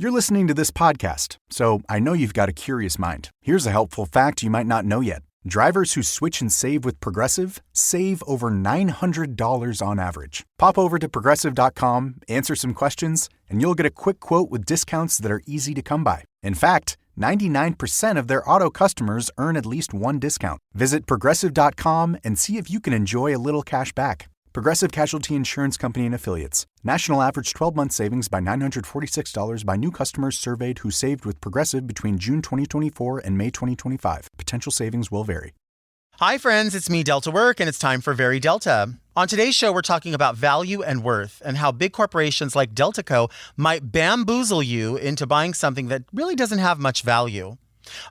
You're listening to this podcast, so I know you've got a curious mind. Here's a helpful fact you might not know yet. Drivers who switch and save with Progressive save over $900 on average. Pop over to Progressive.com, answer some questions, and you'll get a quick quote with discounts that are easy to come by. In fact, 99% of their auto customers earn at least one discount. Visit Progressive.com and see if you can enjoy a little cash back. Progressive Casualty Insurance Company and Affiliates. National average 12-month savings by $946 by new customers surveyed who saved with Progressive between June 2024 and May 2025. Potential savings will vary. Hi, friends. It's me, Delta Work, and it's time for Very Delta. On today's show, we're talking about value and worth and how big corporations like Delta Co. might bamboozle you into buying something that really doesn't have much value.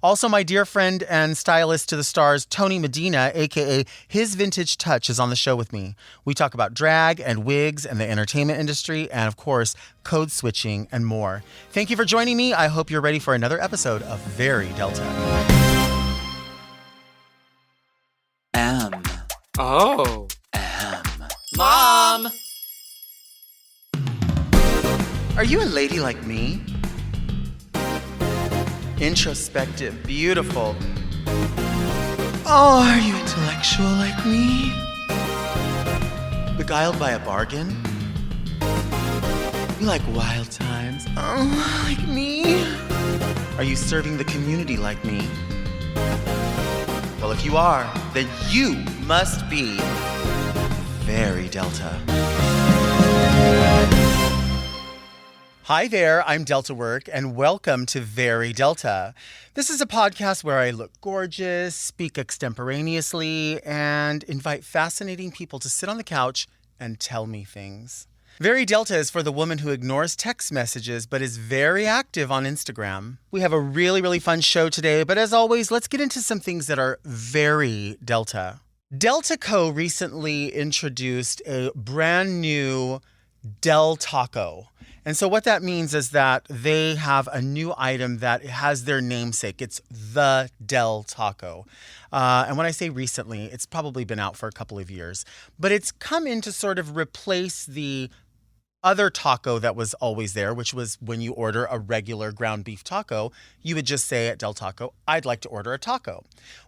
Also, my dear friend and stylist to the stars, Tony Medina, a.k.a. His Vintage Touch, is on the show with me. We talk about drag and wigs and the entertainment industry and, of course, code switching and more. Thank you for joining me. I hope you're ready for another episode of Very Delta. Oh. Mom! Are you a lady like me? Introspective, beautiful. Oh, are you intellectual like me? Beguiled by a bargain? You like wild times? Oh, like me? Are you serving the community like me? Well, if you are, then you must be Very Delta. Hi there, I'm Delta Work, and welcome to Very Delta. This is a podcast where I look gorgeous, speak extemporaneously, and invite fascinating people to sit on the couch and tell me things. Very Delta is for the woman who ignores text messages but is very active on Instagram. We have a really fun show today, but as always, let's get into some things that are very Delta. Delta Co. recently introduced a brand new Del Taco. And so what that means is that they have a new item that has their namesake. It's the Del Taco. And when I say recently, it's probably been out for a couple of years. But it's come in to sort of replace the other taco that was always there, which was when you order a regular ground beef taco, you would just say at Del Taco, I'd like to order a taco.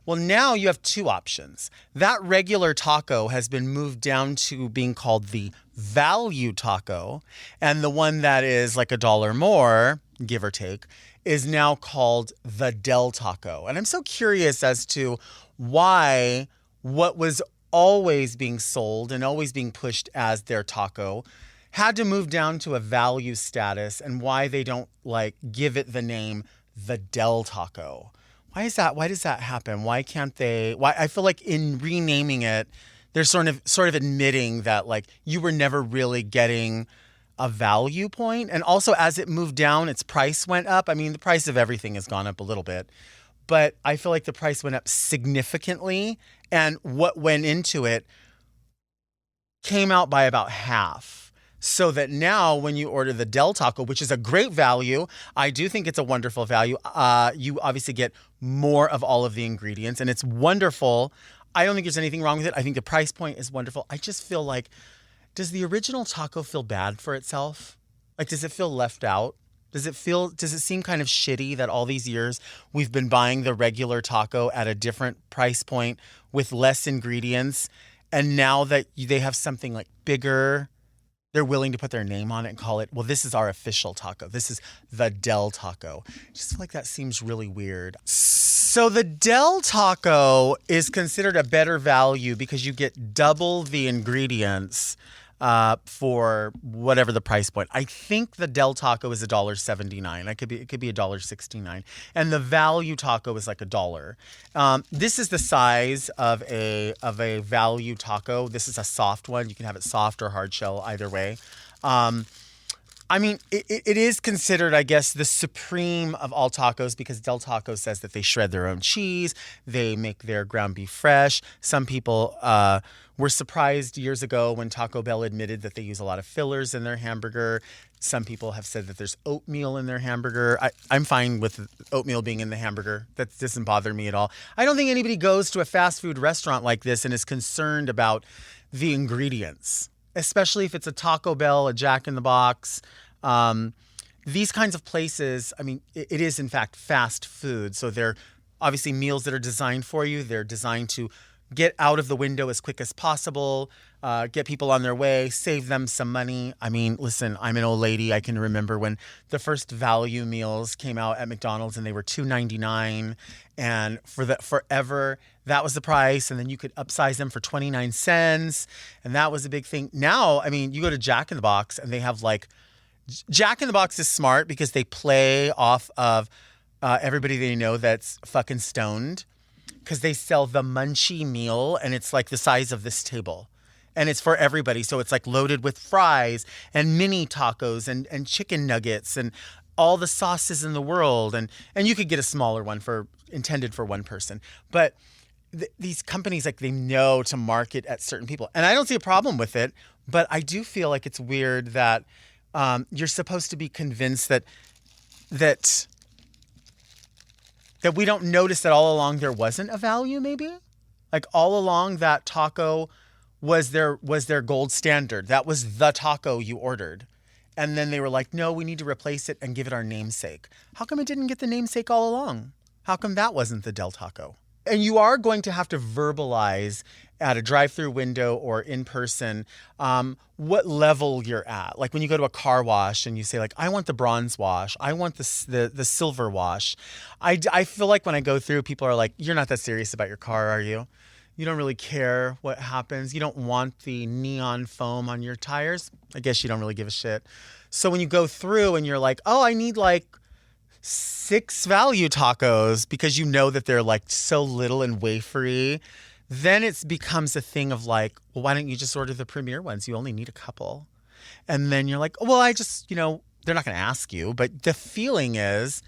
Well, now you have two options. That regular taco has been moved down to being called the value taco, and the one that is like $1 more, give or take, is now called the Del Taco. And I'm so curious as to why what was always being sold and always being pushed as their taco had to move down to a value status, and why they don't give it the name the Del Taco. Why is that? Why does that happen? Why can't they? Why I feel like in renaming it, they're sort of admitting that you were never really getting a value point. And also as it moved down, its price went up. I mean, the price of everything has gone up a little bit, but I feel like the price went up significantly, and what went into it came out by about half. So that now when you order the Del Taco, which is a great value, I do think it's a wonderful value. You obviously get more of all of the ingredients, and it's wonderful. I don't think there's anything wrong with it. I think the price point is wonderful. I just feel like, does the original taco feel bad for itself? Does it feel left out? Does it seem kind of shitty that all these years we've been buying the regular taco at a different price point with less ingredients, and now that they have something bigger, they're willing to put their name on it and call it, well, this is our official taco. This is the Del Taco. I just feel like that seems really weird. So the Del Taco is considered a better value because you get double the ingredients for whatever the price point. I think the Del Taco is $1.79. It could be $1.69, and the value taco is $1. This is the size of a value taco. This is a soft one. You can have it soft or hard shell, either way. I mean, it is considered, I guess, the supreme of all tacos because Del Taco says that they shred their own cheese. They make their ground beef fresh. Some people were surprised years ago when Taco Bell admitted that they use a lot of fillers in their hamburger. Some people have said that there's oatmeal in their hamburger. I'm fine with oatmeal being in the hamburger. That doesn't bother me at all. I don't think anybody goes to a fast food restaurant like this and is concerned about the ingredients, especially if it's a Taco Bell, a Jack in the Box. these kinds of places, I mean, it is in fact fast food. So they're obviously meals that are designed for you. They're designed to get out of the window as quick as possible, get people on their way, save them some money. I mean, listen, I'm an old lady. I can remember when the first value meals came out at McDonald's and they were $2.99, and forever that was the price, and then you could upsize them for 29 cents, and that was a big thing. Now, I mean, you go to Jack in the Box and they have like Jack in the Box is smart because they play off of everybody they know that's fucking stoned, because they sell the munchie meal and it's like the size of this table. And it's for everybody. So it's like loaded with fries and mini tacos and chicken nuggets and all the sauces in the world. And you could get a smaller one intended for one person. But these companies, like, they know to market at certain people. And I don't see a problem with it. But I do feel like it's weird that you're supposed to be convinced that we don't notice that all along there wasn't a value, maybe? Like, all along that taco was their gold standard. That was the taco you ordered. And then they were like, no, we need to replace it and give it our namesake. How come it didn't get the namesake all along? How come that wasn't the Del Taco? And you are going to have to verbalize at a drive-through window or in person what level you're at. Like when you go to a car wash and you say, like, I want the bronze wash. I want the silver wash. I feel like when I go through, people are like, you're not that serious about your car, are you? You don't really care what happens. You don't want the neon foam on your tires. I guess you don't really give a shit. So when you go through and you're like, oh, I need like 6 value tacos because you know that they're like so little and wafery, then it becomes a thing of like, well, why don't you just order the premier ones? You only need a couple. And then you're like, well, I just, they're not going to ask you. But the feeling is,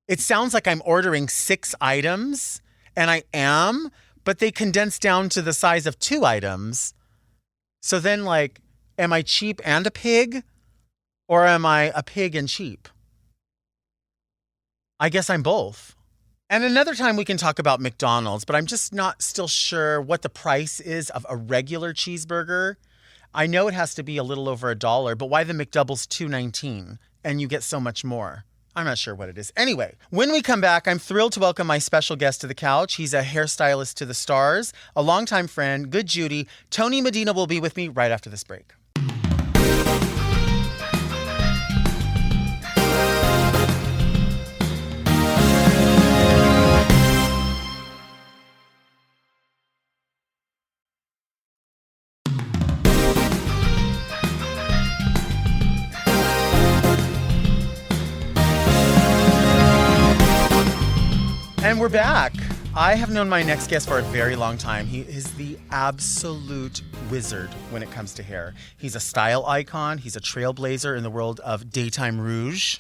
it sounds like I'm ordering 6 items, and I am, but they condense down to the size of 2 items. So then, like, am I cheap and a pig? Or am I a pig and cheap? I guess I'm both. And another time we can talk about McDonald's, but I'm just not still sure what the price is of a regular cheeseburger. I know it has to be a little over $1, but why the McDouble's $2.19 and you get so much more? I'm not sure what it is. Anyway, when we come back, I'm thrilled to welcome my special guest to the couch. He's a hairstylist to the stars, a longtime friend, good Judy. Tony Medina will be with me right after this break. And we're back. I have known my next guest for a very long time. He is the absolute wizard when it comes to hair. He's a style icon. He's a trailblazer in the world of daytime rouge,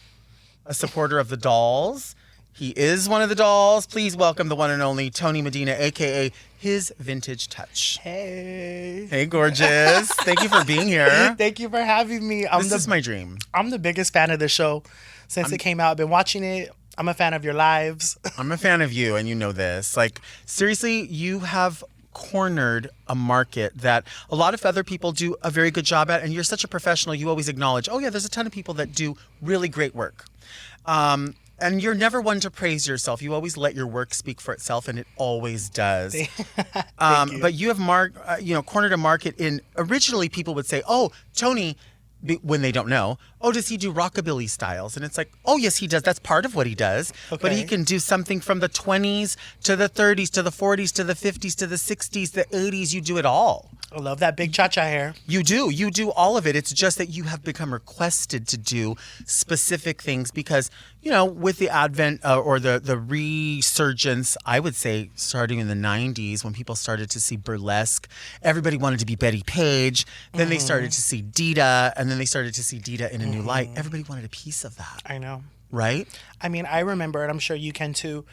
a supporter of the dolls. He is one of the dolls. Please welcome the one and only Tony Medina, a.k.a. His Vintage Touch. Hey. Hey, gorgeous. Thank you for being here. Thank you for having me. This is my dream. I'm the biggest fan of the show since it came out. I've been watching it. I'm a fan of your lives. I'm a fan of you, and you know this. Like, seriously, you have cornered a market that a lot of other people do a very good job at, and you're such a professional. You always acknowledge, oh, yeah, there's a ton of people that do really great work. And you're never one to praise yourself. You always let your work speak for itself, and it always does. Thank you. But you have cornered a market in, originally people would say, oh, Tony, when they don't know, oh, does he do rockabilly styles? And it's like, oh, yes, he does. That's part of what he does. Okay. But he can do something from the 20s to the 30s to the 40s to the 50s to the 60s, the 80s. You do it all. I love that big cha-cha hair. You do. You do all of it. It's just that you have become requested to do specific things because, with the advent or the resurgence, I would say, starting in the 90s when people started to see burlesque, everybody wanted to be Betty Page. Then they started to see Dita, and then they started to see Dita in a new light. Everybody wanted a piece of that. I know. Right? I mean, I remember, and I'm sure you can too,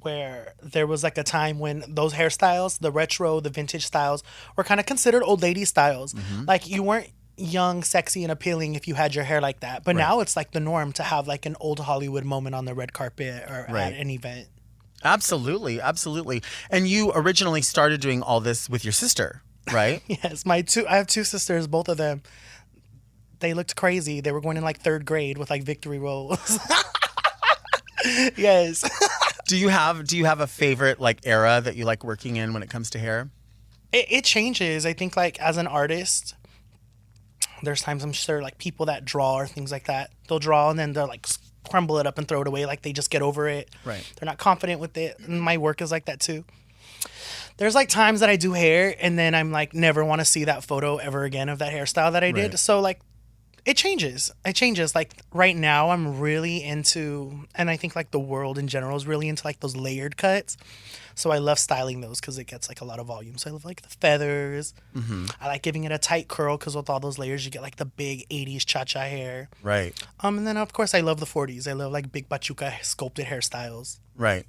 where there was like a time when those hairstyles, the retro, the vintage styles, were kind of considered old lady styles. Mm-hmm. Like, you weren't young, sexy, and appealing if you had your hair like that. But now it's like the norm to have like an old Hollywood moment on the red carpet or at an event. Absolutely. Absolutely. And you originally started doing all this with your sister, right? Yes. I have 2 sisters, both of them. they looked crazy. They were going in like 3rd grade with like victory rolls. Yes. Do you have a favorite like era that you like working in when it comes to hair? It changes. I think like as an artist, there's times I'm sure like people that draw or things like that, they'll draw and then they'll like crumble it up and throw it away. Like they just get over it. Right. They're not confident with it. And my work is like that too. There's like times that I do hair and then I'm like never want to see that photo ever again of that hairstyle that I did. Right. So like it changes. It changes. Like right now I'm really into, and I think like the world in general is really into like those layered cuts. So I love styling those because it gets like a lot of volume. So I love like the feathers. Mm-hmm. I like giving it a tight curl because with all those layers you get like the big 80s cha-cha hair. Right. And then of course I love the 40s. I love like big bachuca sculpted hairstyles. Right.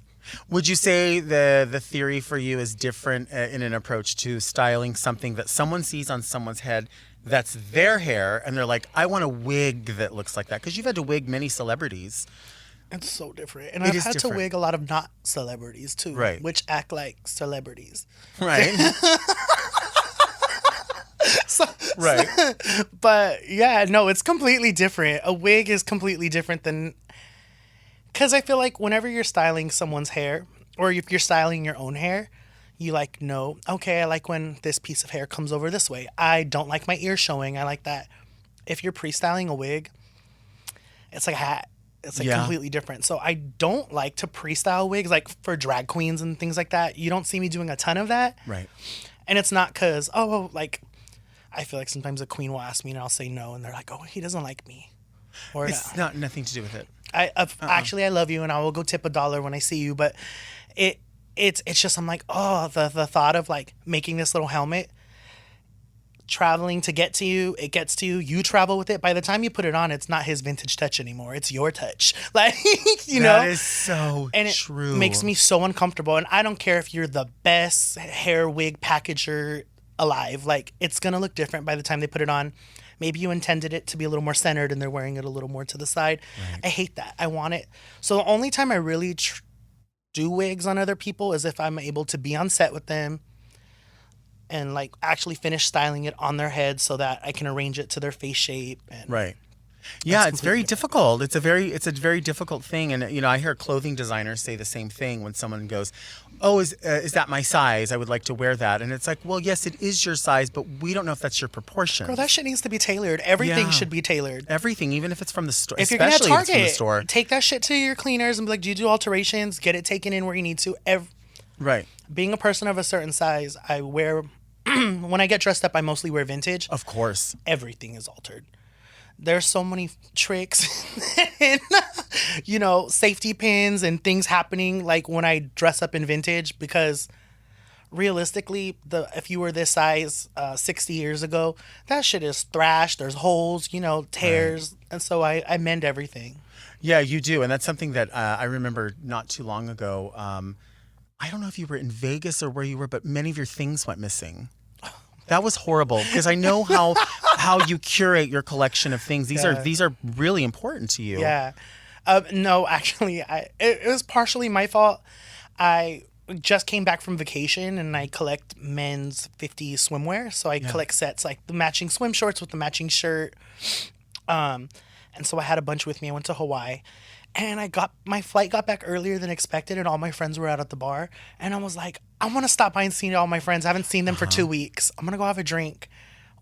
Would you say the theory for you is different in an approach to styling something that someone sees on someone's head that's their hair and they're like, I want a wig that looks like that? Because you've had to wig many celebrities. It's so different. And I've had to wig a lot of not celebrities too. Right. Which act like celebrities. Right. Right. But yeah, no, it's completely different. A wig is completely different than... Because I feel like whenever you're styling someone's hair, or if you're styling your own hair, you like know, okay, I like when this piece of hair comes over this way. I don't like my ear showing. I like that. If you're pre-styling a wig, it's like a hat. It's like completely different. So I don't like to pre-style wigs, like for drag queens and things like that. You don't see me doing a ton of that. Right. And it's not because, like, I feel like sometimes a queen will ask me and I'll say no. And they're like, oh, he doesn't like me. Or it's nothing to do with it. Actually, I love you and I will go tip $1 when I see you. But it's just, I'm like, oh, the thought of like making this little helmet, traveling to get to you, it gets to you, you travel with it. By the time you put it on, it's not his vintage touch anymore. It's your touch. Like, you know? That is so true. It makes me so uncomfortable. And I don't care if you're the best hair wig packager alive. Like, it's going to look different by the time they put it on. Maybe you intended it to be a little more centered and they're wearing it a little more to the side. Right. I hate that. I want it. So the only time I really do wigs on other people is if I'm able to be on set with them and like actually finish styling it on their head so that I can arrange it to their face shape. And right. Yeah, it's very difficult. It's a very difficult thing. And, you know, I hear clothing designers say the same thing when someone goes, oh, is that my size? I would like to wear that. And it's like, well, yes, it is your size, but we don't know if that's your proportion. Girl, that shit needs to be tailored. Everything should be tailored. Everything, even if it's from the store. If you're going to Target, if it's from the store. Take that shit to your cleaners and be like, do you do alterations? Get it taken in where you need to. Right. Being a person of a certain size, I wear... when I get dressed up, I mostly wear vintage. Of course. Everything is altered. There's so many tricks and, you know, safety pins and things happening like when I dress up in vintage because realistically, if you were this size 60 years ago, that shit is thrashed. There's holes, you know, tears. Right. And so I mend everything. Yeah, you do. And that's something that I remember not too long ago. I don't know if you were in Vegas or where you were, but many of your things went missing. That was horrible because I know how you curate your collection of things. These are really important to you. Yeah. No, actually, it was partially my fault. I just came back from vacation and I collect men's 50s swimwear. So I collect sets like the matching swim shorts with the matching shirt. And so I had a bunch with me. I went to Hawaii. And my flight got back earlier than expected, and all my friends were out at the bar. And I was like, I want to stop by and see all my friends. I haven't seen them for 2 weeks. I'm going to go have a drink.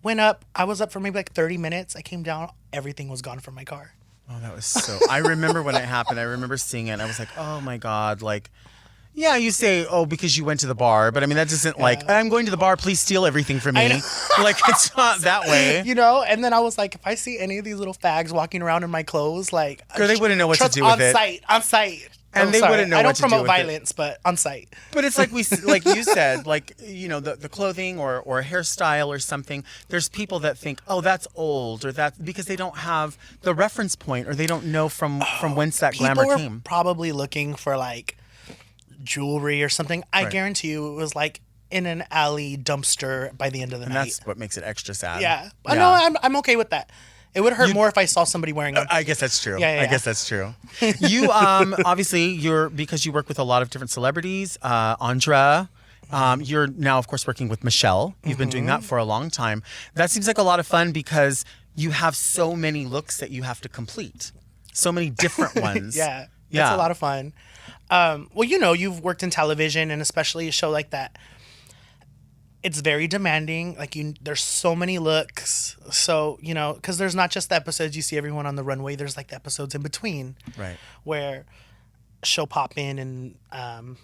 Went up. I was up for maybe like 30 minutes. I came down. Everything was gone from my car. Oh, that was so... I remember when it happened. I remember seeing it. And I was like, oh, my God. Like... Yeah, you say, oh, because you went to the bar. But I mean, that doesn't like, I'm going to the bar, please steal everything from me. Like, it's not that way. You know? And then I was like, if I see any of these little fags walking around in my clothes, like... Girl, they wouldn't know what to do with it. On site. And they wouldn't know what to do with it. I don't promote violence, but on site. But it's like like you said, like, you know, the clothing or a hairstyle or something, there's people that think, oh, that's old or that, because they don't have the reference point or they don't know from whence that glamour came. People were probably looking for, like, jewelry or something. I guarantee you it was like in an alley dumpster by the end of the night. And that's what makes it extra sad. Yeah. No, I'm okay with that. It would hurt more if I saw somebody wearing them. I guess that's true. Yeah. I guess that's true. You obviously because you work with a lot of different celebrities, Andra. You're now, of course, working with Michelle. You've been doing that for a long time. That seems like a lot of fun because you have so many looks that you have to complete. So many different ones. Yeah. It's a lot of fun. Well, you know, you've worked in television, and especially a show like that. It's very demanding. Like, there's so many looks. So, you know, because there's not just the episodes you see everyone on the runway. There's like the episodes in between. Right. Where she'll pop in and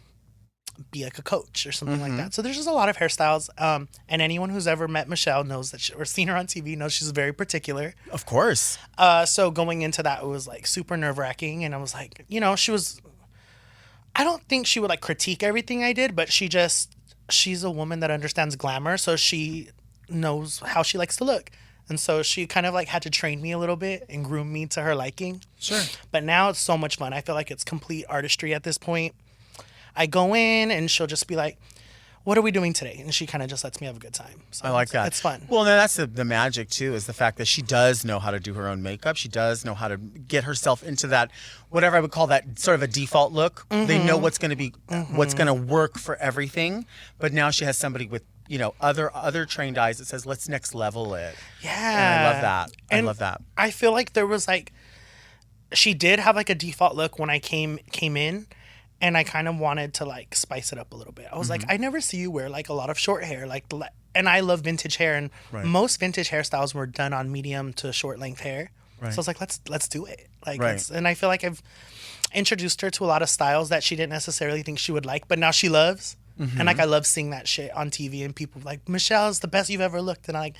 be like a coach or something like that. So there's just a lot of hairstyles. And anyone who's ever met Michelle knows that or seen her on TV knows she's very particular. Of course. So going into that, it was like super nerve wracking. And I was like, you know, I don't think she would like critique everything I did, but she's a woman that understands glamour. So she knows how she likes to look. And so she kind of like had to train me a little bit and groom me to her liking. Sure. But now it's so much fun. I feel like it's complete artistry at this point. I go in and she'll just be like, what are we doing today? And she kind of just lets me have a good time. So I like that. It's fun. Well, no, that's the magic, too, is the fact that she does know how to do her own makeup. She does know how to get herself into that, whatever I would call that, sort of a default look. They know what's going to be, what's going to work for everything. But now she has somebody with, you know, other trained eyes that says, let's next level it. Yeah. And I love that. I love that. I feel like there was like, she did have like a default look when I came in. And I kind of wanted to like spice it up a little bit. I was like, I never see you wear like a lot of short hair, and I love vintage hair, and most vintage hairstyles were done on medium to short length hair. Right. So I was like, let's do it. Like, and I feel like I've introduced her to a lot of styles that she didn't necessarily think she would like, but now she loves. And like I love seeing that shit on TV, and people like, Michelle's the best you've ever looked, and I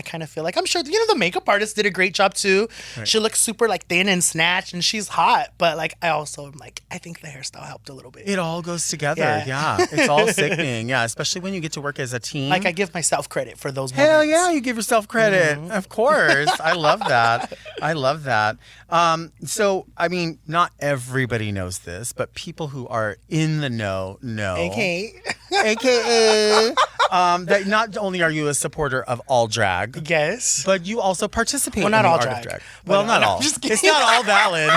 kind of feel like, I'm sure, you know, the makeup artist did a great job too. Right. She looks super like thin and snatched, and she's hot, but like I also am like, I think the hairstyle helped a little bit. It all goes together. Yeah. It's all sickening. Yeah, especially when you get to work as a team. Like I give myself credit for those moments. Hell moments. yeah, you give yourself credit. Of course. I love that. I love that. So, I mean, not everybody knows this, but people who are in the know. AKA that not only are you a supporter of all drag, yes, but you also participate in the all art of drag. drag. Well, not all. It's not all valid.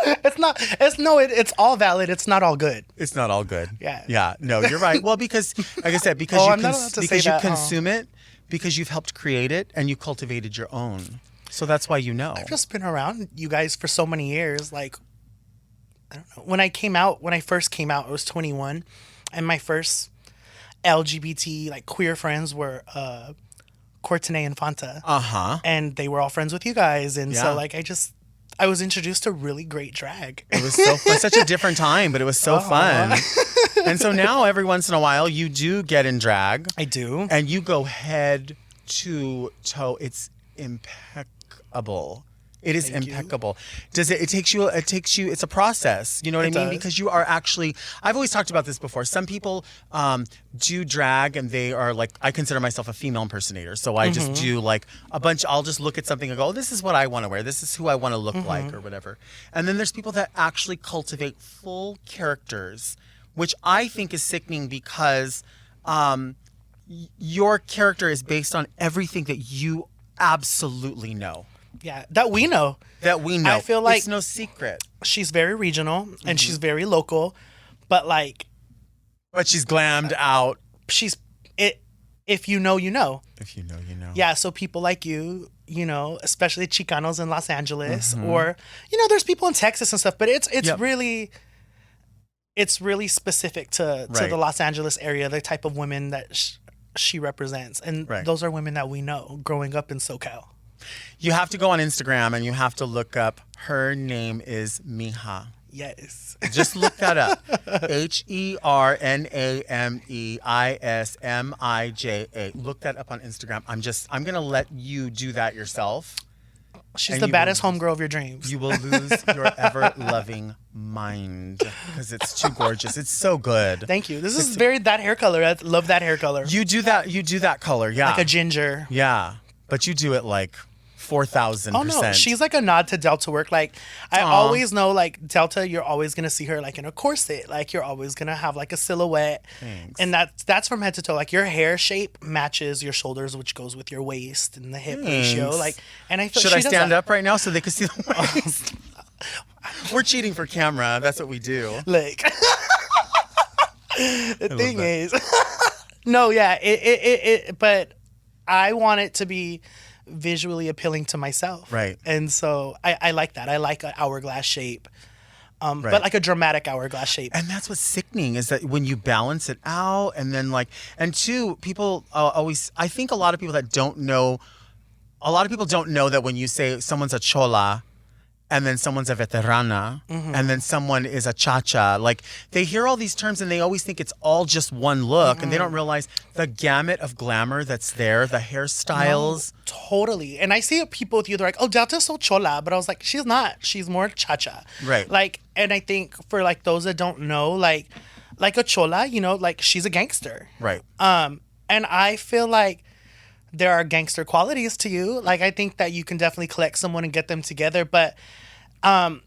It's all valid. It's not all good. It's not all good. Yeah. Yeah. No, you're right. Well, because, like I said, because you consume it, because you've helped create it, and you cultivated your own. So that's why you know. I've just been around you guys for so many years. Like, I don't know. When I first came out, I was 21, and my first LGBT like queer friends were Courtenay and Fanta. And they were all friends with you guys, and so like I was introduced to really great drag. It was so fun. Such a different time, but it was so fun. And so now every once in a while you do get in drag. I do. And you go head to toe. It's impeccable. It is impeccable. It takes you, it's a process. You know what I mean? Because you are actually, I've always talked about this before. Some people do drag and they are like, I consider myself a female impersonator. So I just do like I'll just look at something and go, oh, this is what I want to wear. This is who I want to look like or whatever. And then there's people that actually cultivate full characters, which I think is sickening because your character is based on everything that you absolutely know. Yeah, that we know. I feel like it's no secret. She's very regional and she's very local, but she's glammed out. If you know, you know. If you know, you know. Yeah, so people like you know, especially Chicanos in Los Angeles, or you know, there's people in Texas and stuff, but it's really specific to the Los Angeles area, the type of women that she represents, and those are women that we know growing up in SoCal. You have to go on Instagram and you have to look up, her name is Mija. Yes. Just look that up. HERNAMEISMIJA. Look that up on Instagram. I'm going to let you do that yourself. She's the baddest homegirl of your dreams. You will lose your ever-loving mind because it's too gorgeous. It's so good. Thank you. This is very that hair color. I love that hair color. You do that color, yeah. Like a ginger. Yeah. But you do it like 4,000%. Oh no, she's like a nod to Delta work. Like I always know, like Delta, you're always gonna see her like in a corset. Like you're always gonna have like a silhouette. Thanks. And that's from head to toe. Like your hair shape matches your shoulders, which goes with your waist and the hip ratio. Like, and I feel should I stand up right now so they can see the waist? We're cheating for camera. That's what we do. Like the thing is, no, yeah, but I want it to be visually appealing to myself. Right. And so I like that. I like an hourglass shape. Right. But like a dramatic hourglass shape. And that's what's sickening is that when you balance it out and then like, and two, people always, I think a lot of people that don't know, a lot of people don't know that when you say someone's a chola and then someone's a veterana and then someone is a chacha, like they hear all these terms and they always think it's all just one look and they don't realize the gamut of glamour that's there, the hairstyles. No, totally. And I see people with you, they're like, oh, Delta's so chola. But I was like, she's not. She's more chacha. Right. Like, and I think for like those that don't know, like a chola, you know, like she's a gangster. Right. And I feel like there are gangster qualities to you. Like, I think that you can definitely collect someone and get them together. But I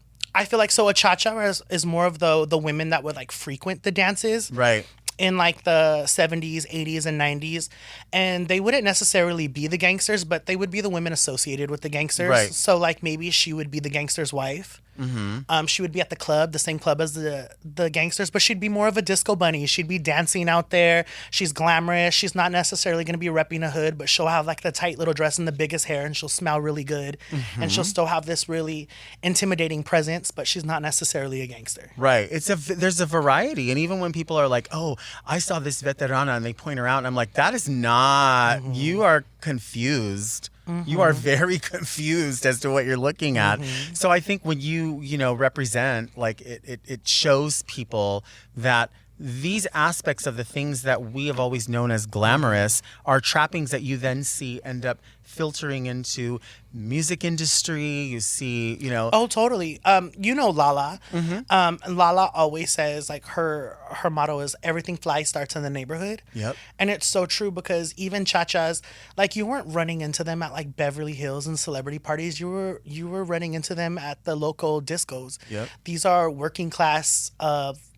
feel like, so a cha-cha is more of the women that would like frequent the dances. Right. In like the 70s, 80s, and 90s. And they wouldn't necessarily be the gangsters, but they would be the women associated with the gangsters. Right. So like maybe she would be the gangster's wife. She would be at the club, the same club as the gangsters, but she'd be more of a disco bunny. She'd be dancing out there. She's glamorous. She's not necessarily going to be repping a hood, but she'll have like the tight little dress and the biggest hair, and she'll smell really good. And she'll still have this really intimidating presence, but she's not necessarily a gangster. Right. There's a variety. And even when people are like, oh, I saw this veterana, and they point her out, and I'm like, that is not, you are confused. You are very confused as to what you're looking at. So I think when you represent, like it shows people that these aspects of the things that we have always known as glamorous are trappings that you then see end up filtering into music industry. You see, Oh, totally. Lala. Lala always says like her motto is everything fly starts in the neighborhood. Yep. And it's so true because even chachas, like you weren't running into them at like Beverly Hills and celebrity parties. You were running into them at the local discos. Yep. These are working class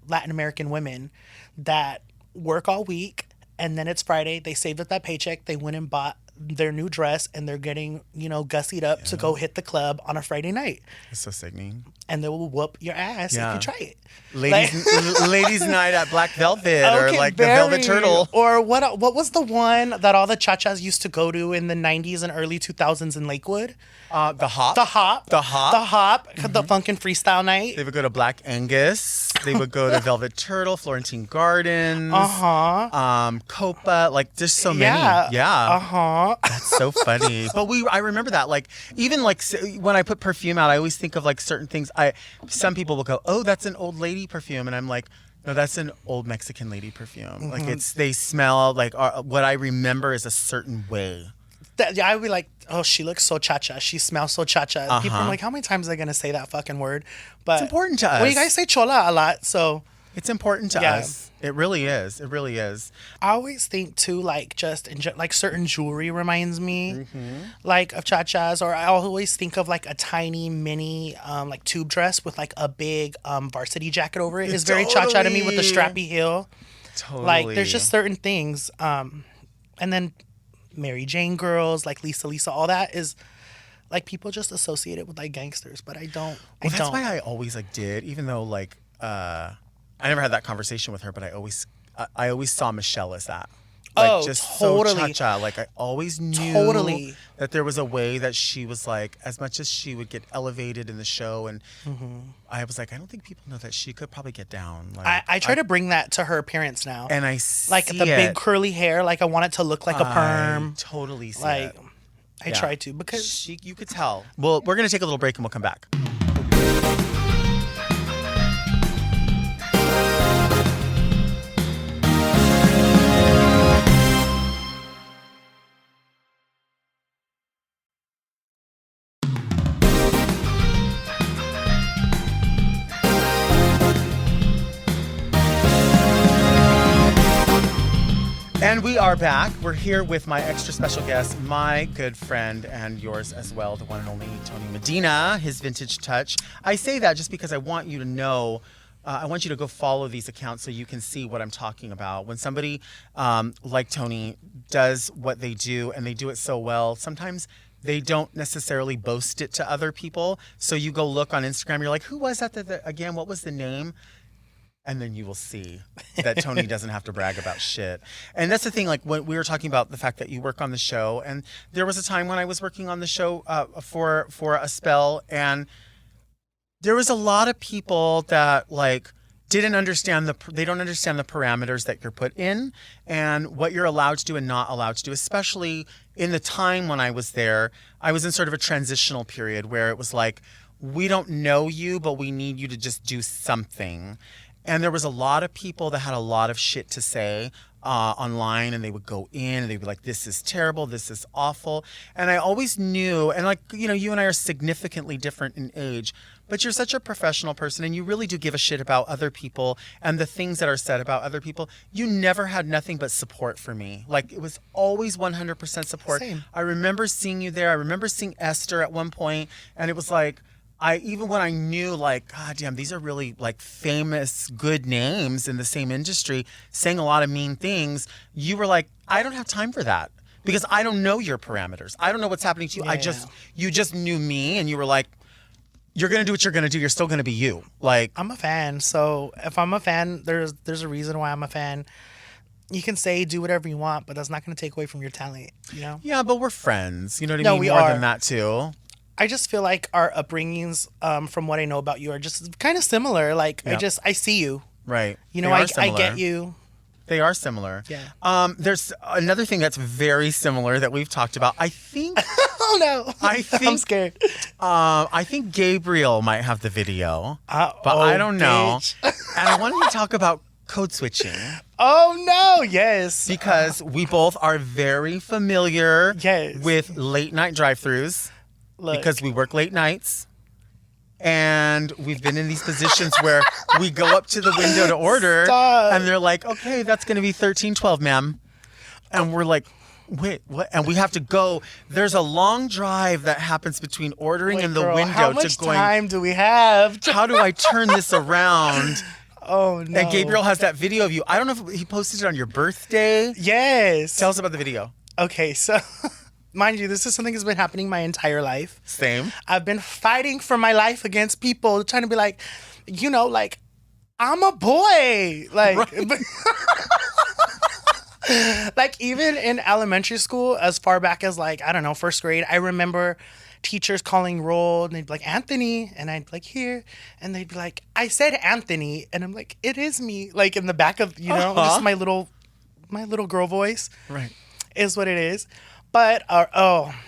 Latin American women that work all week, and then it's Friday. They saved up that paycheck. They went and bought their new dress, and they're getting, gussied up to go hit the club on a Friday night. It's so sickening. And they will whoop your ass if you try it. Ladies' night at Black Velvet, or like the Velvet Turtle. Or what was the one that all the chachas used to go to in the 90s and early 2000s in Lakewood? The Hop. The Funkin' Freestyle Night. They would go to Black Angus. They would go to Velvet Turtle, Florentine Gardens. Copa. Like, there's so many. Yeah. That's so funny. But I remember that. Like, even like when I put perfume out, I always think of like certain things. Some people will go, oh, that's an old lady perfume. And I'm like, no, that's an old Mexican lady perfume. Like they smell like what I remember is a certain way. I would be like, oh, she looks so cha-cha. She smells so cha-cha. People are like, how many times are they going to say that fucking word? But it's important to us. Well, you guys say chola a lot, so. It's important to us. It really is. It really is. I always think, too, like, like certain jewelry reminds me, like, of cha-chas. Or I always think of, like, a tiny mini, like, tube dress with, like, a big varsity jacket over it. It's very cha-cha to me with the strappy heel. Totally. Like, there's just certain things. And then Mary Jane girls, like Lisa, all that is... Like, people just associate it with, like, gangsters. But I don't. Well, that's why I always, like, did. Even though, like... I never had that conversation with her, but I always saw Michelle as that. Like, just totally. So cha-cha. Like, I always knew that there was a way that she was like, as much as she would get elevated in the show, and I was like, I don't think people know that she could probably get down. Like, I try to bring that to her appearance now. And I see like the big curly hair. Like, I want it to look like a perm. I totally see like, it. I try to because you could tell. Well, we're going to take a little break and we'll come back. And we are back. We're here with my extra special guest, my good friend, and yours as well, the one and only Tony Medina, his vintage touch. I say that just because I want you to know, I want you to go follow these accounts so you can see what I'm talking about. When somebody like Tony does what they do, and they do it so well, sometimes they don't necessarily boast it to other people. So you go look on Instagram, you're like, who was that again? What was the name? And then you will see that Tony doesn't have to brag about shit. And that's the thing, like when we were talking about the fact that you work on the show, and there was a time when I was working on the show for a spell, and there was a lot of people that like they don't understand the parameters that you're put in and what you're allowed to do and not allowed to do, especially in the time when I was there. I was in sort of a transitional period where it was like, we don't know you, but we need you to just do something. And there was a lot of people that had a lot of shit to say online, and they would go in and they'd be like, this is terrible, this is awful. And I always knew, and like, you know, you and I are significantly different in age, but you're such a professional person and you really do give a shit about other people and the things that are said about other people. You never had nothing but support for me. Like, it was always 100% support. Same. I remember seeing you there. I remember seeing Esther at one point, and it was like, even when I knew, like, God damn, these are really like famous, good names in the same industry saying a lot of mean things, you were like, I don't have time for that because I don't know your parameters. I don't know what's happening to you. Yeah. You just knew me, and you were like, you're going to do what you're going to do. You're still going to be you. Like, I'm a fan. So if I'm a fan, there's a reason why I'm a fan. You can say, do whatever you want, but that's not going to take away from your talent, you know? yeah, but we're friends. You know what I No, mean? we More are. than that, too. I just feel like our upbringings, from what I know about you, are just kind of similar. Like, Yeah. I see you. Right. You know, They are I similar. get you. They are similar. Yeah. There's another thing that's very similar that we've talked about. I think Oh, no. I think- I'm scared. I think Gabriel might have the video, but oh, I don't know. bitch. And I wanted to talk about code switching Oh, no. Yes. because we both are very familiar Yes. with late night drive-thrus Look. because we work late nights. And we've been in these positions where we go up to the window to order, Stop. and they're like, okay, that's going to be $13.12, ma'am. And we're like, wait, what? And we have to go. There's a long drive that happens between ordering Wait, in the girl, window how much to going, time do we have? how do I turn this around? Oh, no. And Gabriel has that video of you. I don't know if he posted it on your birthday. Yes. Tell us about the video. Okay, so mind you, this is something that's been happening my entire life. Same. I've been fighting for my life against people trying to be like, you know, like, I'm a boy. Like, like even in elementary school, as far back as like, I don't know, first grade, I remember teachers calling roll and they'd be like, Anthony. And I'd be like, here. And they'd be like, I said Anthony. And I'm like, it is me. Like in the back of, you know, just my little girl voice. Right. Is what it is. But,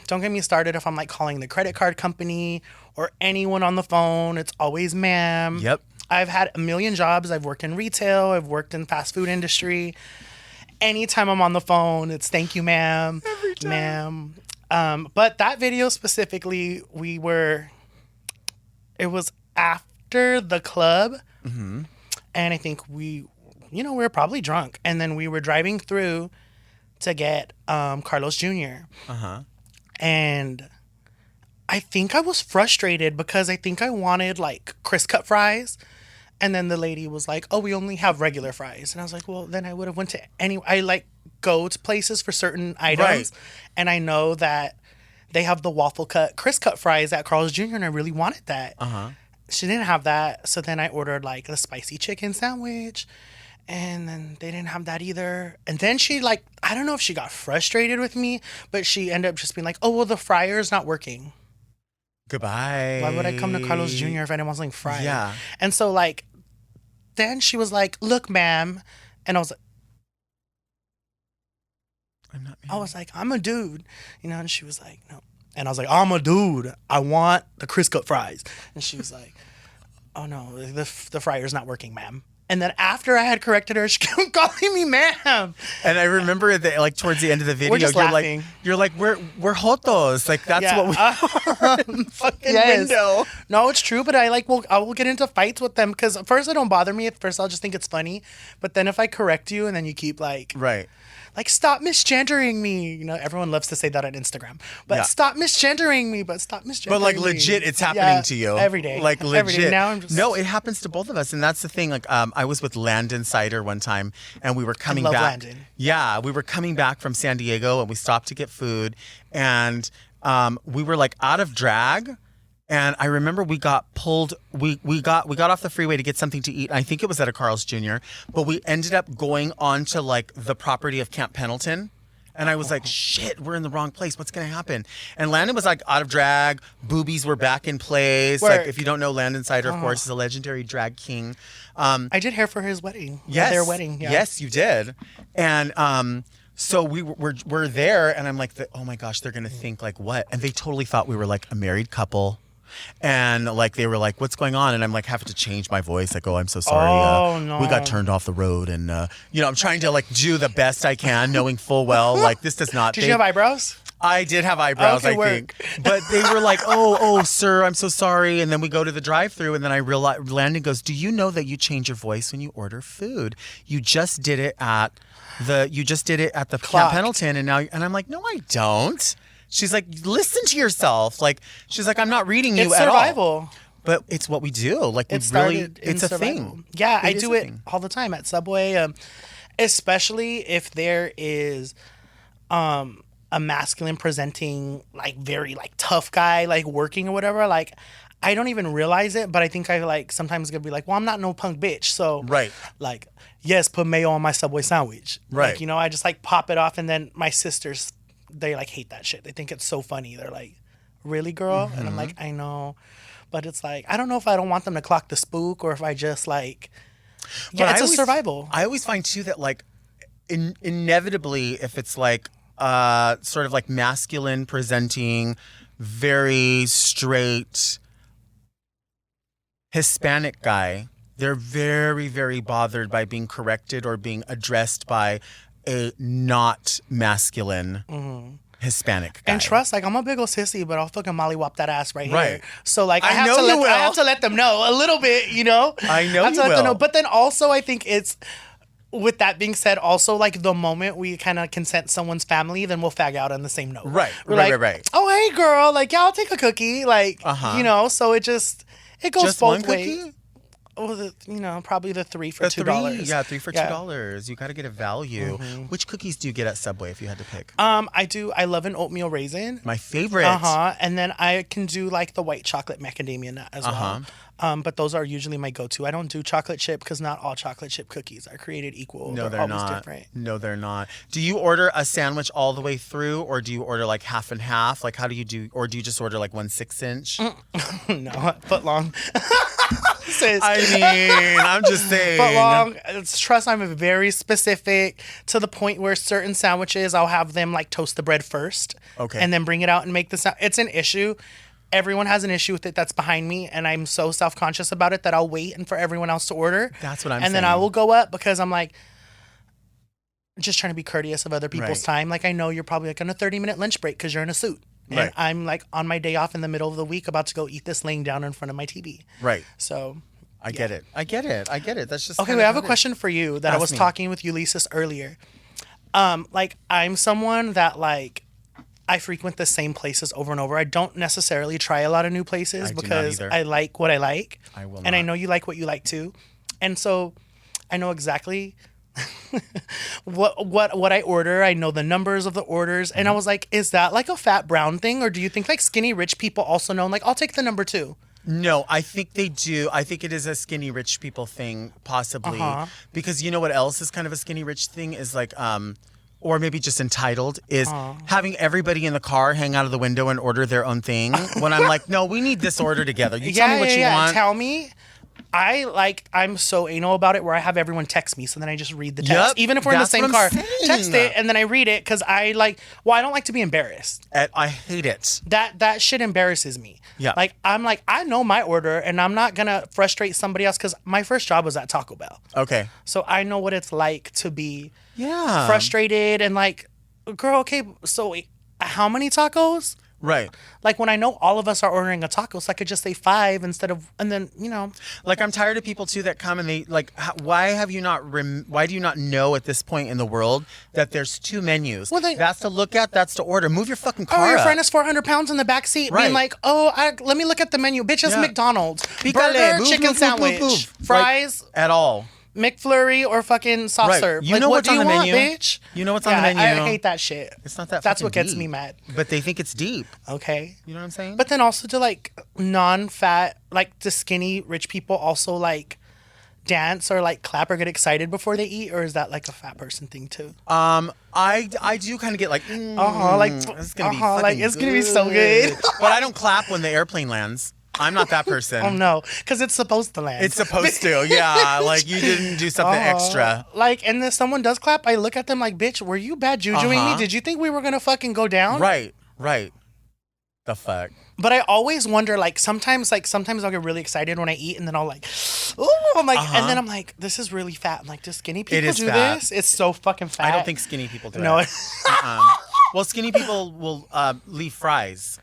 don't get me started if I'm like calling the credit card company or anyone on the phone. It's always ma'am. Yep. I've had a million jobs. I've worked in retail. I've worked in fast food industry. Anytime I'm on the phone, it's thank you, ma'am. Every time. Ma'am. But that video specifically, it was after the club. Mm-hmm. And I think we were probably drunk. And then we were driving through to get Carlos Jr. Uh-huh. And I think I was frustrated because I think I wanted like crisp cut fries. And then the lady was like, oh, we only have regular fries. And I was like, well, then I would have went to I like go to places for certain items. Right. And I know that they have the waffle cut, crisp cut fries at Carl's Jr. And I really wanted that. Uh-huh. She didn't have that. So then I ordered like the spicy chicken sandwich. And then they didn't have that either. And then she like, I don't know if she got frustrated with me, but she ended up just being like, oh, well, the fryer's not working. Goodbye. Why would I come to Carlos Jr. if I didn't want something fried? Yeah. And so like, then she was like, look, ma'am. And I was like, I'm a dude, you know, and she was like, no. And I was like, I'm a dude. I want the crisp cut fries. And she was like, oh no, the fryer's not working, ma'am. And then after I had corrected her, she kept calling me ma'am. And I remember that, like towards the end of the video, We're just laughing. You're like, we're jotos. Like that's what we fucking Yes. window. No, it's true, but I will get into fights with them because at first it don't bother me. At first I'll just think it's funny, but then if I correct you and then you keep like stop misgendering me. You know, everyone loves to say that on Instagram, but stop misgendering me. But like legit, it's happening to you every day. Like legit. Every day. Now I'm just no, it happens to both of us, and that's the thing. Like, I was with Landon Cider one time, and we were coming love back. Landon. Yeah, we were coming back from San Diego, and we stopped to get food, and we were like out of drag. And I remember we got pulled. We got off the freeway to get something to eat. I think it was at a Carl's Jr. But we ended up going onto like the property of Camp Pendleton. And I was like, shit, we're in the wrong place. What's going to happen? And Landon was like out of drag. Boobies were back in place. Work. Like, if you don't know, Landon Sider, of course, is a legendary drag king. I did hair for his wedding. Yes. Their wedding. Yeah. Yes, you did. And so we're there. And I'm like, oh my gosh, they're going to think like what? And they totally thought we were like a married couple. And like they were like, what's going on? And I'm like having to change my voice. Like, oh, I'm so sorry. No. We got turned off the road. And, I'm trying to like do the best I can, knowing full well, like this does not. Did you have eyebrows? I did have eyebrows, Okay, I think. But they were like, oh, sir, I'm so sorry. And then we go to the drive-thru and then I realized, Landon goes, do you know that you change your voice when you order food? You just did it at the Camp Pendleton and I'm like, no, I don't. She's like, listen to yourself. Like, she's like, I'm not reading you It's at survival. all. But it's what we do. Like, It's it's a survival. thing. Yeah, I is do a it thing. all the time at Subway, especially if there is a masculine presenting, like very like tough guy, like working or whatever. Like, I don't even realize it, but I think I like sometimes gonna be like, well, I'm not no punk bitch, so Right. Like, yes, put mayo on my Subway sandwich. Right. Like, I just like pop it off, and then my sisters, they like hate that shit. They think it's so funny. They're like, really, girl? And I'm like, I know. But it's like, I don't know if I don't want them to clock the spook or if I just like, yeah, it's a survival. I always find too that like inevitably if it's like sort of like masculine presenting, very straight Hispanic guy, they're very, very bothered by being corrected or being addressed by a not masculine Hispanic guy. And trust, like, I'm a big old sissy, but I'll fucking mollywop that ass right Right. here. So, like, I I have know to you will. I have to let them know a little bit, I know have to you let them will. know. But then also, I think it's, with that being said, also, like, the moment we kind of consent someone's family, then we'll fag out on the same note. Right, We're right, like, right. oh, hey, girl, like, yeah, I'll take a cookie. Like, so it goes Just both one ways. cookie? Oh, probably the 3 for The $2. Yeah, 3 for $2. You got to get a value. Which cookies do you get at Subway if you had to pick? I love an oatmeal raisin. My favorite. And then I can do like the white chocolate macadamia nut as well. But those are usually my go-to. I don't do chocolate chip because not all chocolate chip cookies are created equal. No, they're always not. different. No, they're not. Do you order a sandwich all the way through, or do you order like half and half? Like, how do you do? Or do you just order like 1 6-inch? No, foot long. Sis. I mean, I'm just saying. Foot long. Trust, I'm very specific to the point where certain sandwiches, I'll have them like toast the bread first. Okay. And then bring it out and make the sound. It's an issue. Everyone has an issue with it that's behind me, and I'm so self-conscious about it that I'll wait and for everyone else to order. That's what I'm saying. And then I will go up because I'm like, just trying to be courteous of other people's Right. time. Like, I know you're probably like on a 30-minute lunch break because you're in a suit. And Right. I'm like on my day off in the middle of the week about to go eat this laying down in front of my TV. Right. So I get it. I get it. That's just okay, kind we of have how a it is. question for you that I Ask was me. talking with Ulysses earlier. Like, I'm someone that like I frequent the same places over and over. I don't necessarily try a lot of new places I do not because either. I like what I like. I will And I not. know you like what you like too. And so I know exactly what I order. I know the numbers of the orders. And I was like, is that like a fat brown thing? Or do you think like skinny rich people also know, like, I'll take the number 2? No, I think they do. I think it is a skinny rich people thing, possibly. Because you know what else is kind of a skinny rich thing is like, or maybe just entitled, is having everybody in the car hang out of the window and order their own thing. When I'm like, no, we need this order together. You tell me what you want. Tell me. I'm so anal about it where I have everyone text me, so then I just read the text. Yep, Even if we're in the that's same what car, I'm saying. text it, and then I read it because I don't like to be embarrassed. I hate it. That shit embarrasses me. Yeah. Like, I'm like, I know my order, and I'm not gonna frustrate somebody else because my first job was at Taco Bell. Okay. So I know what it's like to be Yeah. frustrated and like, girl, okay, so wait, how many tacos? Right. Like, when I know all of us are ordering a taco, so I could just say 5 instead of, and then, Like, I'm tired of people too that come and they like, why do you not know at this point in the world that there's 2 menus? Well, that's to look at, that's to order. Move your fucking car Oh, your up. friend is 400 pounds in the back seat, Right. being like, let me look at the menu. Bitch, it's Yeah. McDonald's. Pícale, Burger, move, chicken move, sandwich, move. fries. Like, at all. McFlurry or fucking soft Right. serve. You Like, know what what's do you on the want, menu. bitch? You know what's on the menu. I hate that shit. It's not that. That's fucking what gets deep. me mad. But they think it's deep. Okay. You know what I'm saying? But then also to like non-fat, like to skinny rich people also like dance or like clap or get excited before they eat, or is that like a fat person thing too? I do kind of get like, Like it's gonna be like fucking it's gonna be so good. But I don't clap when the airplane lands. I'm not that person. Oh no, because it's supposed to land. It's supposed to, yeah. Like you didn't do something extra. Like, and if someone does clap, I look at them like, bitch, were you bad jujuing me? Did you think we were gonna fucking go down? Right. The fuck. But I always wonder, like sometimes I'll get really excited when I eat, and then I'll like, ooh, I'm like, and then I'm like, this is really fat. I'm like, do skinny people do fat. this? It's so fucking fat. I don't think skinny people do No. it. Well, skinny people will leave fries.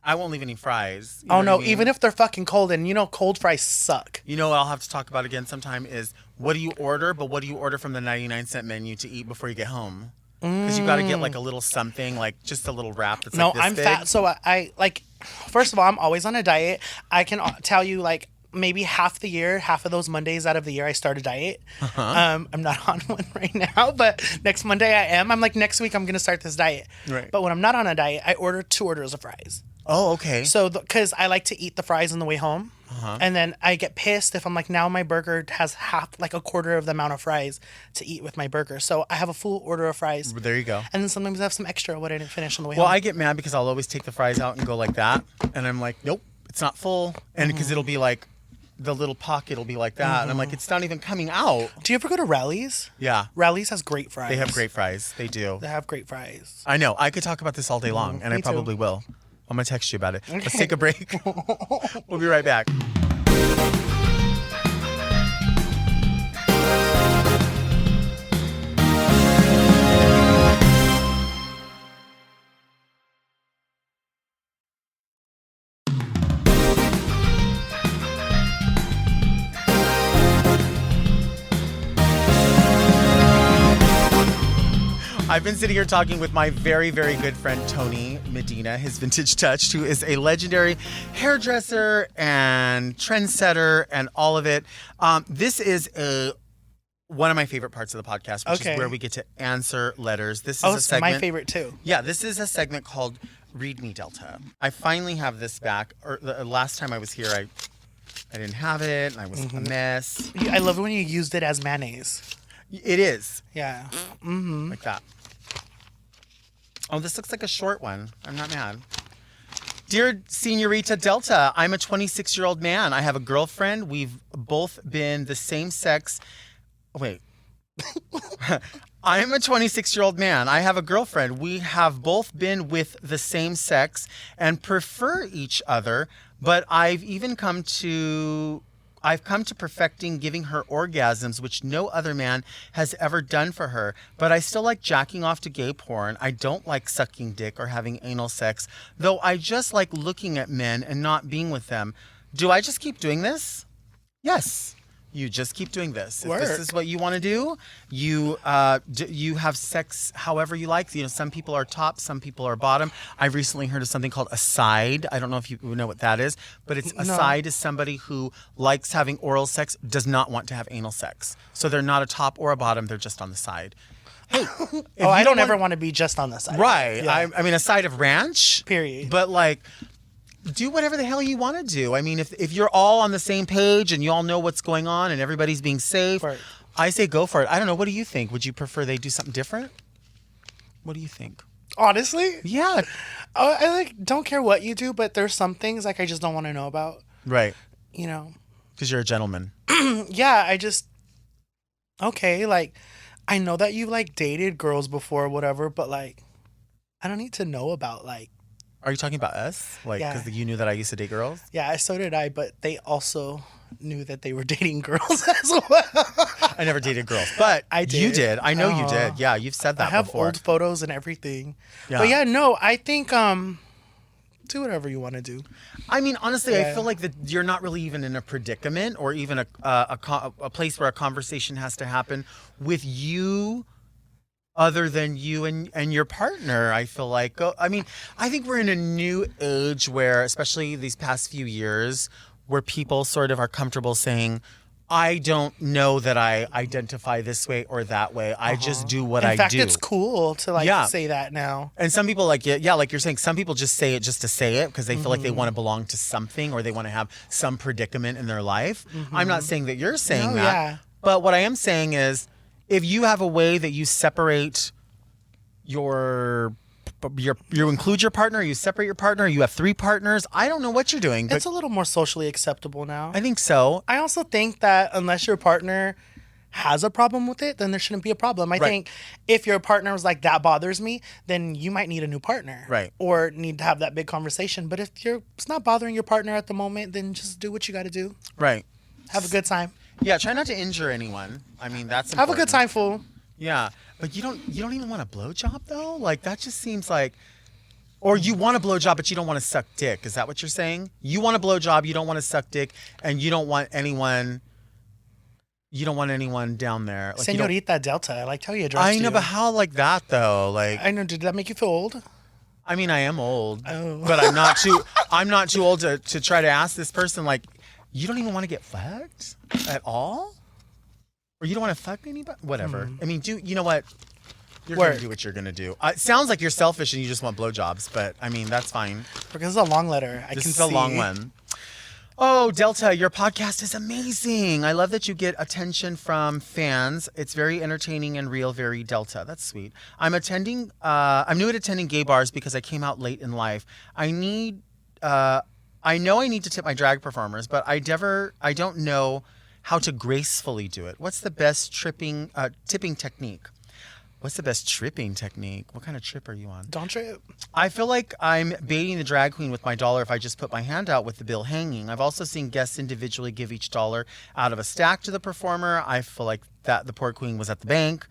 I won't leave any fries. You know Oh what no, I mean? even if they're fucking cold, and you know, cold fries suck. You know what I'll have to talk about again sometime is what do you order, but what do you order from the 99-cent menu to eat before you get home? Because you got to get like a little something, like just a little wrap that's No, like this I'm big. fat, so I like. First of all, I'm always on a diet. I can tell you, like, maybe half of those Mondays out of the year, I start a diet. I'm not on one right now, but next Monday I am. I'm like, next week I'm gonna start this diet. Right. But when I'm not on a diet, I order 2 orders of fries. Oh, okay. So, because I like to eat the fries on the way home, and then I get pissed if I'm like, now my burger has like a quarter of the amount of fries to eat with my burger. So I have a full order of fries. There you go. And then sometimes I have some extra what I didn't finish on the way Well, home. I get mad because I'll always take the fries out and go like that, and I'm like, nope, it's not full, and because it'll be like the little pocket will be like that, and I'm like, it's not even coming out. Do you ever go to Rallies? Yeah, Rallies has great fries. they have great fries. They do. They have great fries. I know. I could talk about this all day long, and I me too. probably will. I'm gonna text you about it. Let's take a break. We'll be right back. I've been sitting here talking with my very, very good friend Tony Medina, his Vintage Touch, who is a legendary hairdresser and trendsetter and all of it. This is one of my favorite parts of the podcast, which is where we get to answer letters. This is a It's segment. my favorite too. Yeah, this is a segment called Read Me Delta. I finally have this back. Or the last time I was here, I didn't have it, and I was a mess. I love it when you used it as mayonnaise. It is. Yeah. Like that. Oh, this looks like a short one. I'm not mad. Dear Senorita Delta, I'm a 26-year-old man. I have a girlfriend. We've both been the same sex. Wait. I'm a 26-year-old man. I have a girlfriend. We have both been with the same sex and prefer each other, but I've come to perfecting giving her orgasms, which no other man has ever done for her. But I still like jacking off to gay porn. I don't like sucking dick or having anal sex, though I just like looking at men and not being with them. Do I just keep doing this? Yes. You just keep doing this. If this is what you want to do, you have sex however you like. You know, some people are top, some people are bottom. I've recently heard of something called a side. I don't know if you know what that is, but a side is somebody who likes having oral sex, does not want to have anal sex. So they're not a top or a bottom. They're just on the side. Hey, I don't ever want to be just on the side. Right. Yeah. I mean, a side of ranch. Period. But like, do whatever the hell you want to do. I mean, if you're all on the same page and you all know what's going on and everybody's being safe, Right. I say go for it. I don't know. What do you think? Would you prefer they do something different? What do you think? Honestly? Yeah. I like don't care what you do, but there's some things like I just don't want to know about. Right. You know. Because you're a gentleman. Yeah, I just like I know that you like dated girls before or whatever, but like I don't need to know about like. Are you talking about us? Like, Yeah. because you knew that I used to date girls? Yeah, so did I, but they also knew that they were dating girls as well. I never dated girls, but I did. You did. I know you did. Yeah, you've said that I have before. old photos and everything. Yeah. But yeah, no, I think do whatever you want to do. I mean, honestly, I Yeah. feel like that you're not really even in a predicament or even a place where a conversation has to happen with you other than you and your partner. I feel like, I mean, I think we're in a new age where, especially these past few years, where people sort of are comfortable saying, I don't know that I identify this way or that way. I just do what I do. In fact, it's cool to say that now. And some people like you're saying, some people just say it just to say it because they feel like they want to belong to something or they want to have some predicament in their life. I'm not saying that you're saying that. Yeah. But what I am saying is, if you have a way that you separate you include your partner, you separate your partner, you have 3 partners. I don't know what you're doing. But it's a little more socially acceptable now. I think so. I also think that unless your partner has a problem with it, then there shouldn't be a problem. I think if your partner was like, that bothers me, then you might need a new partner. Right. Or need to have that big conversation. But if it's not bothering your partner at the moment, then just do what you got to do. Right. Have a good time. Yeah, try not to injure anyone. I mean, that's important. Have a good time, fool. Yeah. But you don't even want a blowjob though? Like that just seems like, or you want a blowjob but you don't want to suck dick. Is that what you're saying? You want a blowjob, you don't want to suck dick, and you don't want anyone down there. Like, Senorita Delta, I like how you addressed I know, but how like that though? Like I know, did that make you feel old? I mean, I am old, but I'm not too old to try to ask this person, like, you don't even want to get fucked at all? Or you don't want to fuck anybody? Whatever. I mean, you know what? You're going to do what you're going to do. It sounds like you're selfish and you just want blowjobs, but I mean, that's fine. Because it's a long letter. This is a long one. Oh, Delta, your podcast is amazing. I love that you get attention from fans. It's very entertaining and real, very Delta. That's sweet. I'm new at attending gay bars because I came out late in life. I know I need to tip my drag performers, but I don't know how to gracefully do it. What's the best tipping technique? What's the best tripping technique? What kind of trip are you on? Don't trip. I feel like I'm baiting the drag queen with my dollar if I just put my hand out with the bill hanging. I've also seen guests individually give each dollar out of a stack to the performer. I feel like that the poor queen was at the bank.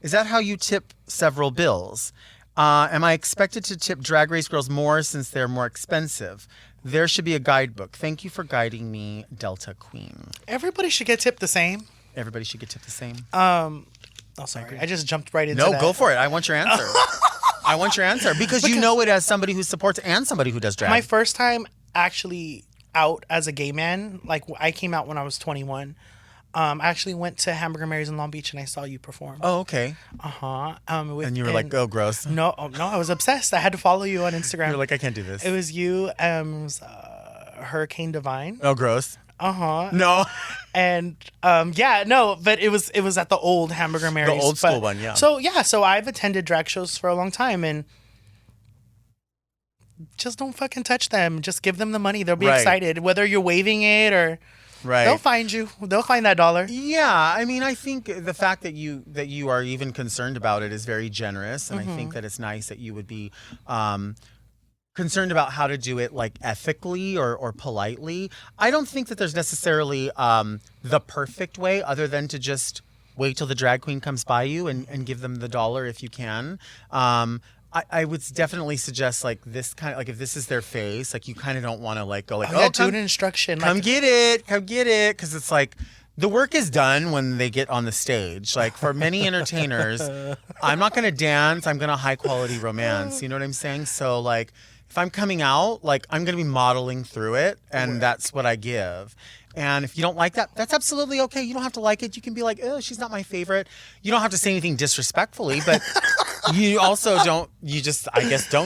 Is that how you tip several bills? Am I expected to tip Drag Race girls more since they're more expensive? There should be a guidebook. Thank you for guiding me, Delta Queen. Everybody should get tipped the same. Everybody should get tipped the same. Oh, sorry. I just jumped right into that. No, go for it. I want your answer. I want your answer because you know it as somebody who supports and somebody who does drag. My first time actually out as a gay man, like I came out when I was 21. I actually went to Hamburger Mary's in Long Beach and I saw you perform. Oh, okay. And you were like, oh, gross. No, I was obsessed. I had to follow you on Instagram. You were like, I can't do this. It was you, Hurricane Divine. Oh, gross. No. And but it was at the old Hamburger Mary's. The old school one, yeah. So I've attended drag shows for a long time and just don't fucking touch them. Just give them the money. They'll be excited. Whether you're waving it or they'll find you. They'll find that dollar. Yeah, I mean, I think the fact that you are even concerned about it is very generous, and I think that it's nice that you would be concerned about how to do it like ethically or politely. I don't think that there's necessarily the perfect way other than to just wait till the drag queen comes by you and give them the dollar if you can. I would definitely suggest like this kind of like if this is their face, like you kind of don't want to like go like, do an instruction. Come get it. Because it's like the work is done when they get on the stage. Like for many entertainers, I'm not going to dance. I'm going to high quality romance. You know what I'm saying? So like if I'm coming out, like I'm going to be modeling through it and that's what I give. And if you don't like that, that's absolutely okay. You don't have to like it. You can be like, oh, she's not my favorite. You don't have to say anything disrespectfully, but you also don't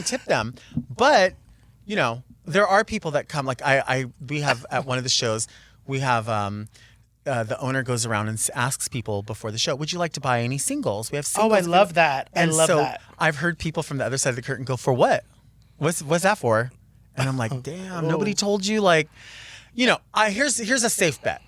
tip them. But, you know, there are people that come, like we have at one of the shows, we have the owner goes around and asks people before the show, would you like to buy any singles? We have singles. Oh, I love that. I love that. I've heard people from the other side of the curtain go, for what? What's that for? And I'm like, damn, nobody told you, like, you know, here's a safe bet.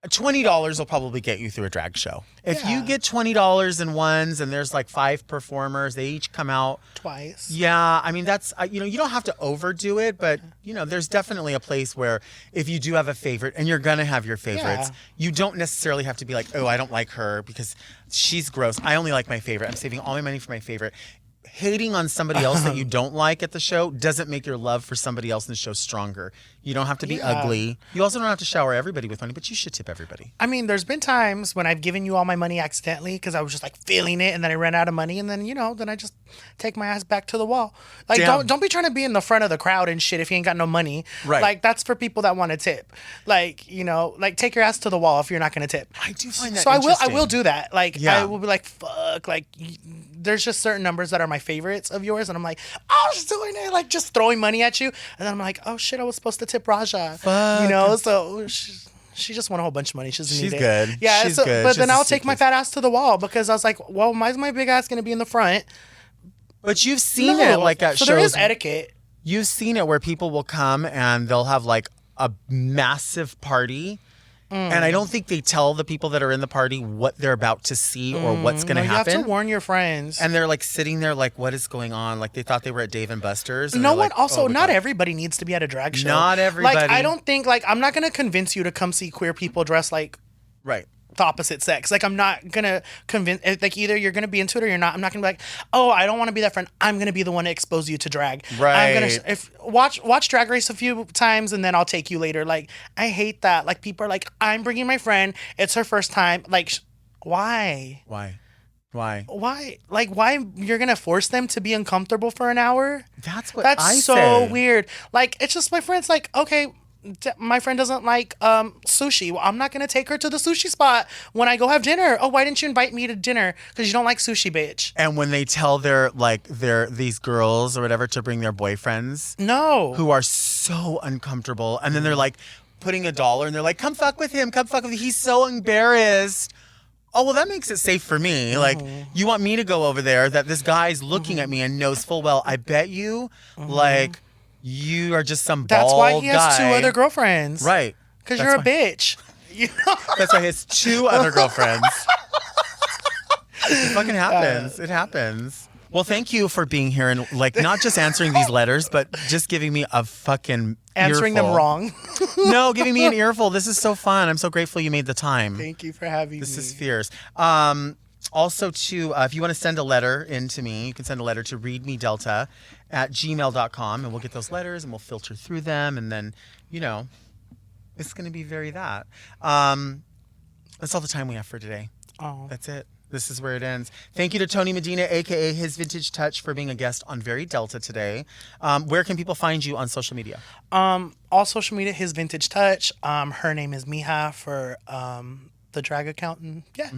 $20 will probably get you through a drag show. If you get $20 in ones and there's like 5 performers, they each come out twice. Yeah, I mean that's you know, you don't have to overdo it, but you know, there's definitely a place where if you do have a favorite and you're gonna have your favorites, you don't necessarily have to be like, oh, I don't like her because she's gross. I only like my favorite. I'm saving all my money for my favorite. hating on somebody else that you don't like at the show doesn't make your love for somebody else in the show stronger. You don't have to be ugly. You also don't have to shower everybody with money, but you should tip everybody. I mean, there's been times when I've given you all my money accidentally because I was just like feeling it, and then I ran out of money, and then then I just take my ass back to the wall. Like, don't be trying to be in the front of the crowd and shit if you ain't got no money. Right. Like, that's for people that want to tip. Like, like take your ass to the wall if you're not going to tip. I do find that so interesting. I will do that. Like, I will be like, fuck. Like, there's just certain numbers that are my favorites of yours, and I'm like, oh, she's doing it, like just throwing money at you, and then I'm like, oh shit, I was supposed to tip Raja. Fuck. So she just won a whole bunch of money. She doesn't need it. Good. Yeah, she's good. But then I'll take my fat ass to the wall because I was like, well, why is my big ass going to be in the front? But you've seen it like at shows. So there is etiquette. You've seen it where people will come and they'll have like a massive party. And I don't think they tell the people that are in the party what they're about to see or what's going to happen. You have to warn your friends. And they're like sitting there like, what is going on? Like they thought they were at Dave and Buster's. No one, not everybody needs to be at a drag show. Not everybody. Like, I don't think, like, I'm not going to convince you to come see queer people dressed like right. the opposite sex. Like, I'm not going to convince, like, either you're going to be into it or you're not. I'm not going to be like, oh, I don't want to be that friend. I'm going to be the one to expose you to drag. Right. I'm going to, watch Drag Race a few times and then I'll take you later. Like, I hate that. Like, people are like, I'm bringing my friend. It's her first time. Like, why? Why? Like, why you're going to force them to be uncomfortable for an hour? That's what That's so weird. Like, it's just my friend's like, okay, my friend doesn't like sushi. Well, I'm not going to take her to the sushi spot when I go have dinner. Oh, why didn't you invite me to dinner? Because you don't like sushi, bitch. And when they tell these girls or whatever to bring their boyfriends. No. Who are so uncomfortable. And then they're like putting $1 and they're like, come fuck with him. He's so embarrassed. Oh, well, that makes it safe for me. Like, you want me to go over there that this guy's looking at me and knows full well, I bet you, like, you are just some bald guy. That's why he has 2 other girlfriends. Right. Because you're a bitch. That's why he has 2 other girlfriends. It fucking happens. It happens. Well, thank you for being here and, like, not just answering these letters, but just giving me a fucking answering earful. them wrong. No, giving me an earful. This is so fun. I'm so grateful you made the time. Thank you for having me. This is fierce. Also, too, if you want to send a letter in to me, you can send a letter to readmedelta@gmail.com, and we'll get those letters, and we'll filter through them, and then, it's going to be very that. That's all the time we have for today. Oh. That's it. This is where it ends. Thank you to Tony Medina, a.k.a. His Vintage Touch, for being a guest on Very Delta today. Where can people find you on social media? All social media, His Vintage Touch. Her name is Mija for the drag accountant. Yeah.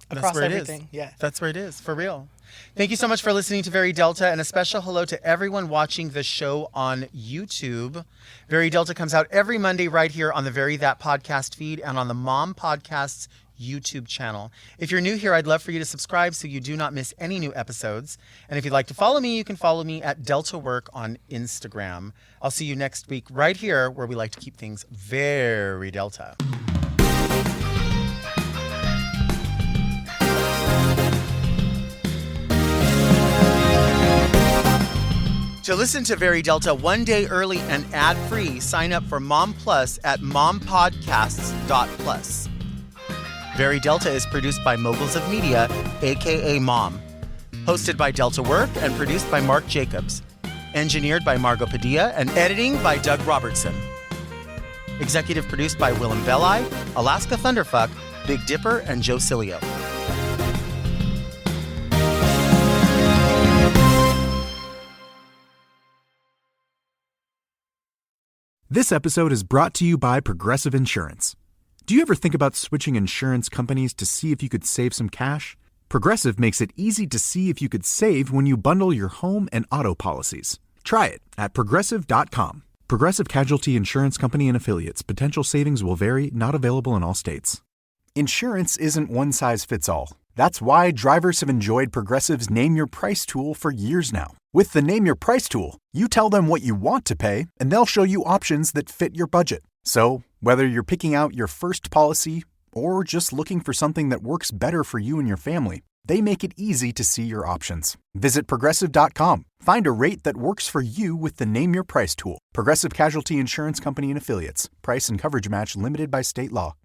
Across everything. Yeah. That's where it is, for real. Thank you so much for listening to Very Delta, and a special hello to everyone watching the show on YouTube. Very Delta comes out every Monday right here on the Very That podcast feed and on the Mom Podcasts YouTube channel. If you're new here, I'd love for you to subscribe so you do not miss any new episodes. And if you'd like to follow me, you can follow me at Delta Work on Instagram. I'll see you next week right here where we like to keep things very Delta. To listen to Very Delta one day early and ad-free, sign up for Mom Plus at mompodcasts.plus. Very Delta is produced by Moguls of Media, a.k.a. Mom. Hosted by Delta Work and produced by Mark Jacobs. Engineered by Margot Padilla and editing by Doug Robertson. Executive produced by Willem Belli, Alaska Thunderfuck, Big Dipper, and Joe Cilio. This episode is brought to you by Progressive Insurance. Do you ever think about switching insurance companies to see if you could save some cash? Progressive makes it easy to see if you could save when you bundle your home and auto policies. Try it at Progressive.com. Progressive Casualty Insurance Company and Affiliates. Potential savings will vary, not available in all states. Insurance isn't one size fits all. That's why drivers have enjoyed Progressive's Name Your Price tool for years now. With the Name Your Price tool, you tell them what you want to pay, and they'll show you options that fit your budget. So, whether you're picking out your first policy or just looking for something that works better for you and your family, they make it easy to see your options. Visit Progressive.com. Find a rate that works for you with the Name Your Price tool. Progressive Casualty Insurance Company and Affiliates. Price and coverage match limited by state law.